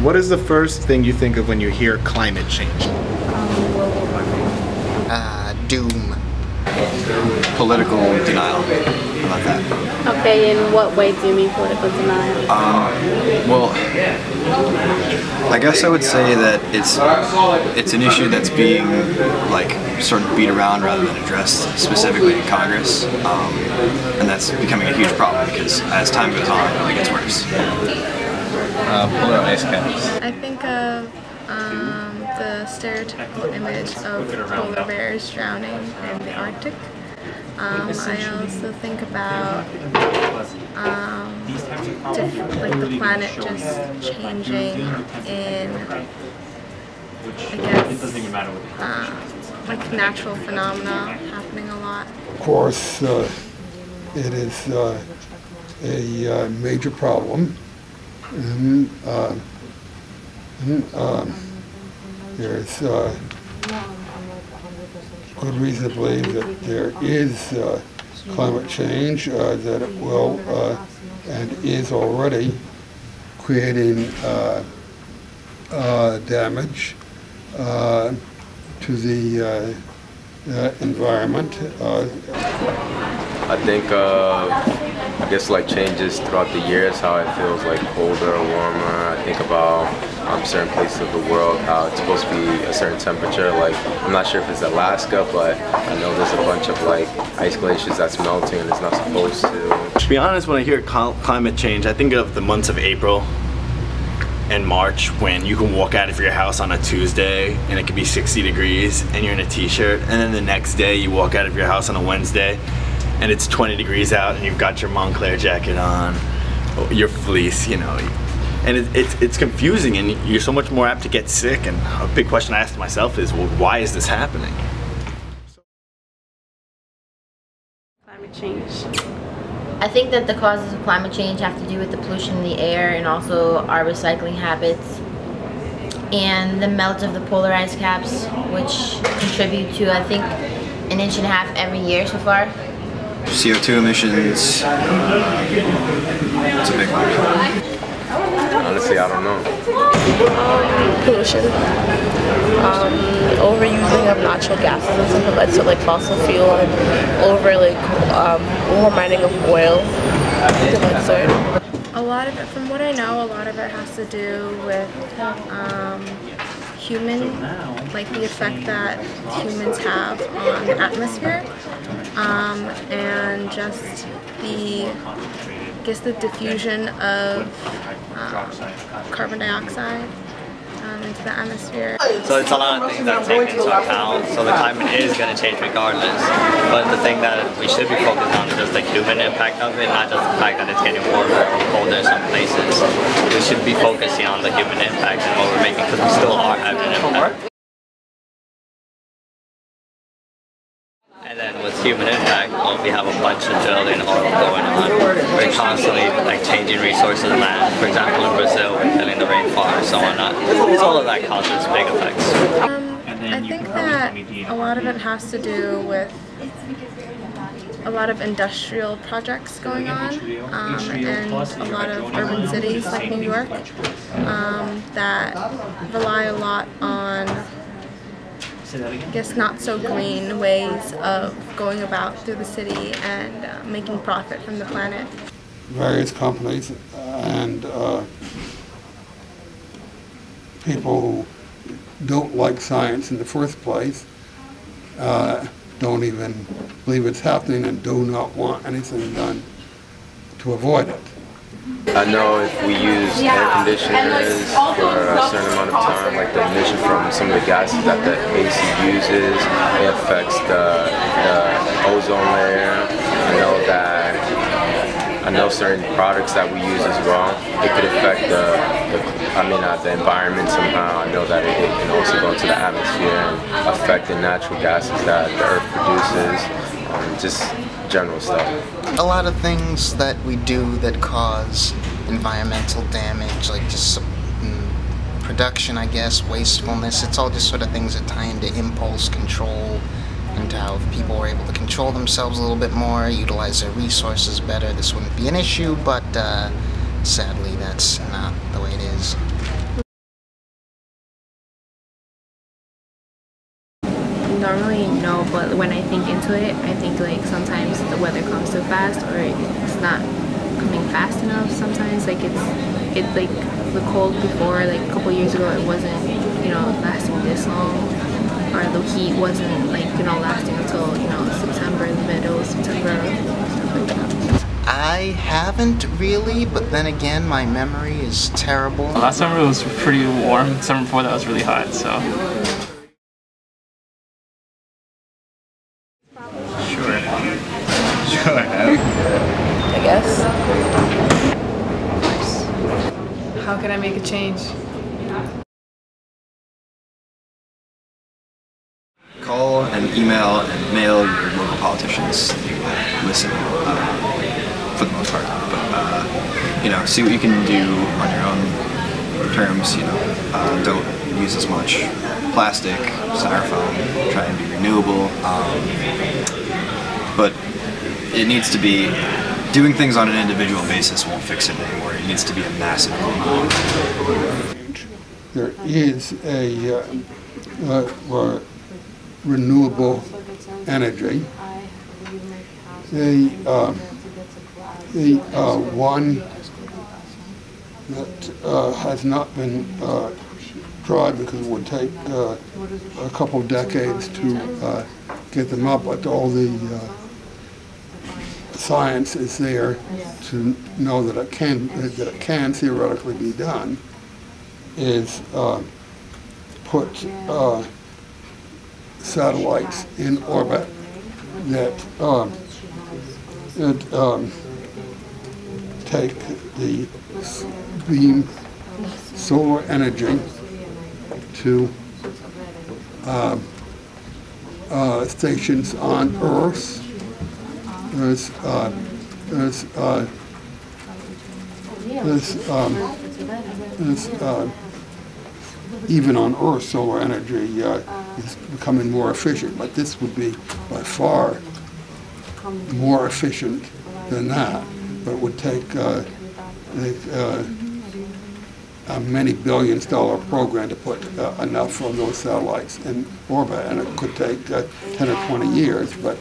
What is the first thing you think of when you hear climate change? Doom. Political denial. How about that? Okay, in what way do you mean political denial? Well, I guess I would say that it's an issue that's being like sort of beat around rather than addressed specifically in Congress, and that's becoming a huge problem because as time goes on, it only gets worse. Polar ice caps. I think of the stereotypical image of polar bears drowning in the Arctic. I also think about like the planet just changing in, I guess, like natural phenomena happening a lot. Of course, it is a major problem. And there's good reason to believe that there is climate change, that it will and is already creating damage to the environment. I think I guess like changes throughout the years, how it feels like colder or warmer. I think about certain places of the world, how it's supposed to be a certain temperature. Like, I'm not sure if it's Alaska, but I know there's a bunch of like ice glaciers that's melting and it's not supposed to. To be honest, when I hear climate change, I think of the months of April and March when you can walk out of your house on a Tuesday and it can be 60 degrees and you're in a t-shirt, and then the next day you walk out of your house on a Wednesday and it's 20 degrees out and you've got your Montclair jacket on, your fleece, you know. And it's confusing and you're so much more apt to get sick, and a big question I asked myself is, well, why is this happening? Climate change. I think that the causes of climate change have to do with the pollution in the air and also our recycling habits and the melt of the polar ice caps, which contribute to, I think, 1.5 inches every year so far. CO2 emissions. It's a big one. Honestly, I don't know. Pollution, overusing of natural gases and stuff like that, so like fossil fuel, and over mining of oil, things like that. A lot of it, from what I know, a lot of it has to do with like the effect that humans have on the atmosphere, and just the diffusion of carbon dioxide into the atmosphere. So it's a lot of things that take into account, so the climate is going to change regardless. But the thing that we should be focused on is just the human impact of it, not just the fact that it's getting warmer or colder in some places. We should be focusing on the human impact and what we're making, because we still are having an impact. And then with human impact, well, we have a bunch of drilling oil going on. We're constantly like changing resources of land. For example, in Brazil, we're killing the rainforest, so on. It's all of that causes big effects. I think that a lot of it has to do with a lot of industrial projects going on, and a lot of urban cities like New York that rely a lot on, I guess, not so green ways of going about through the city and making profit from the planet. Various companies and people who don't like science in the first place don't even believe it's happening and do not want anything done to avoid it. I know if we use air conditioners for a certain amount of time, like the emission from some of the gases that the AC uses, it affects the ozone layer. I I know certain products that we use as well, it could affect the environment somehow. I know that it can also go into the atmosphere and affect the natural gases that the Earth produces, just general stuff. A lot of things that we do that cause environmental damage, like just production, I guess, wastefulness, it's all just sort of things that tie into impulse control and how if people were able to control themselves a little bit more, utilize their resources better, this wouldn't be an issue, but sadly that's not the way it is. Normally no, but when I think into it, I think like sometimes the weather comes too fast, or it's not coming fast enough sometimes. Like it's like the cold before, like a couple years ago, it wasn't, you know, lasting this long, or the heat wasn't like, you know, lasting until, you know, September, the middle of September, stuff like that. I haven't really, but then again, my memory is terrible. Last summer it was pretty warm. The summer before that was really hot, so. Sure, I guess. How can I make a change? Call and email and mail your local politicians. Listen, for the most part. But you know, see what you can do on your own terms. You know, don't use as much plastic, styrofoam. Try and be renewable. But it needs to be, doing things on an individual basis won't fix it anymore. It needs to be a massive movement. There is a renewable energy. The one that has not been tried because it would take a couple decades to get them up, but all the science is there to know that it can theoretically be done, is put satellites in orbit that take the beam solar energy to stations on Earth. There's even on Earth, solar energy is becoming more efficient, but this would be by far more efficient than that. But it would take a many billions-dollar program to put enough of those satellites in orbit, and it could take 10 or 20 years. But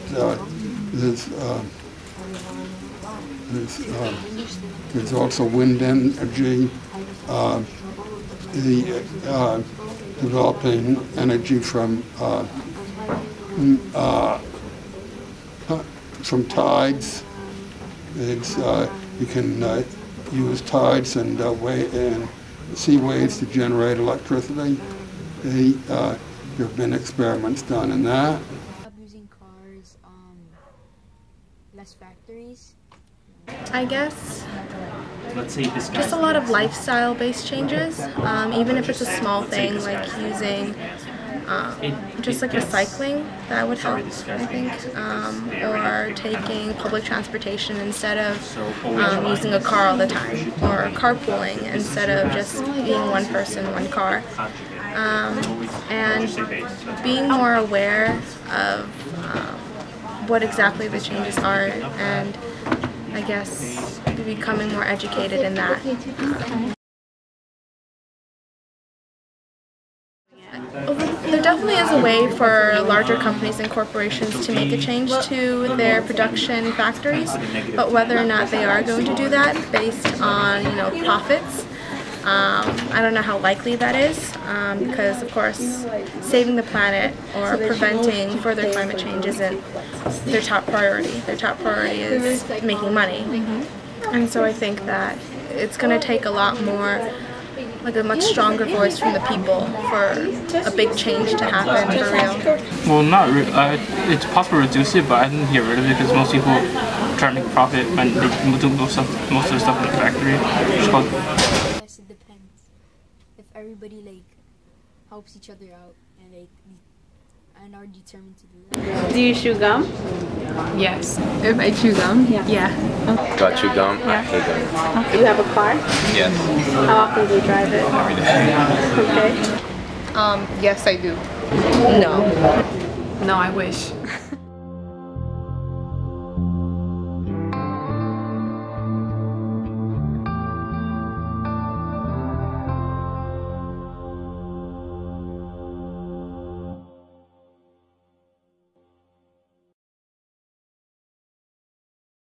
there's also wind energy. Developing energy from tides. You can use tides and sea waves to generate electricity. There have been experiments done in that. Using cars, less factories. I guess just a lot of lifestyle-based changes, even if it's a small thing like using just like recycling, that would help, I think, or taking public transportation instead of using a car all the time, or carpooling instead of just being one person, one car, and being more aware of what exactly the changes are, and I guess becoming more educated in that. There definitely is a way for larger companies and corporations to make a change to their production factories, but whether or not they are going to do that based on, you know, profits, I don't know how likely that is, because of course saving the planet or preventing further climate change isn't their top priority. Their top priority is making money. And so I think that it's going to take a lot more, like a much stronger voice from the people for a big change to happen for real. Well, not it's possible to reduce it, but I didn't get rid of it because most people trying to make a profit when they do most of their stuff in the factory. Yes, it depends. If everybody like helps each other out and like are determined to do that. Do you chew gum? Yes. If I chew gum? Yeah. Do I chew gum? I hate gum. Do you have a car? Yes. How often do you drive it? Every day. Okay. Yes, I do. No. No, I wish.